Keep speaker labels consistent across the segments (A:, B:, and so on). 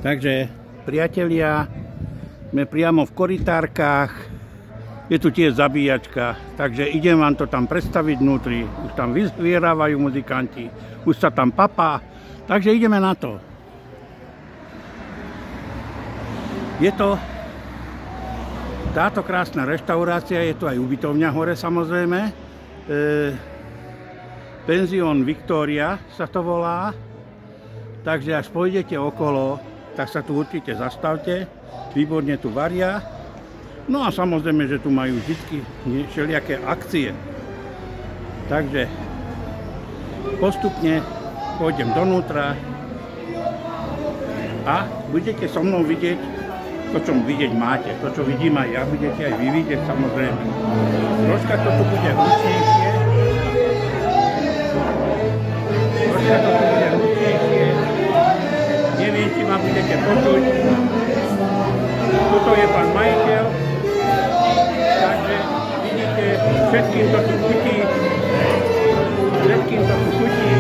A: Takže, priatelia, sme priamo v korytárkach. Je tu tiež zabíjačka, takže idem vám to tam predstaviť vnútri. Už tam vyzvierávajú muzikanti, už sa tam papá, takže ideme na to. Je to táto krásna reštaurácia, je tu aj ubytovňa hore samozrejme. Penzión Victoria sa to volá. Takže až pôjdete okolo, tak sa tu určite zastavte. Výborne tu varia. No a samozrejme, že tu majú vždy všelijaké akcie. Takže postupne pôjdem donútra a budete so mnou vidieť to, čo vidieť máte. To, čo vidím aj ja, budete aj vy vidieť samozrejme. Troška to tu bude hlučnejšie. Neviem, či ma budete počuť. Tuto je pán majiteľ. Takže vidíte, všetkým to tu chutí. Všetkým to tu chutí.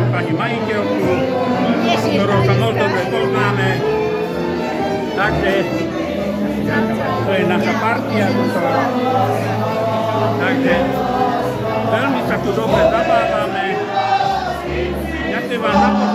A: Pani majiteľku, ktorou sa moc dobre poznáme. Takže to je naša partia. Takže veľmi sa tu dobre zabávame. Ďakujem vám za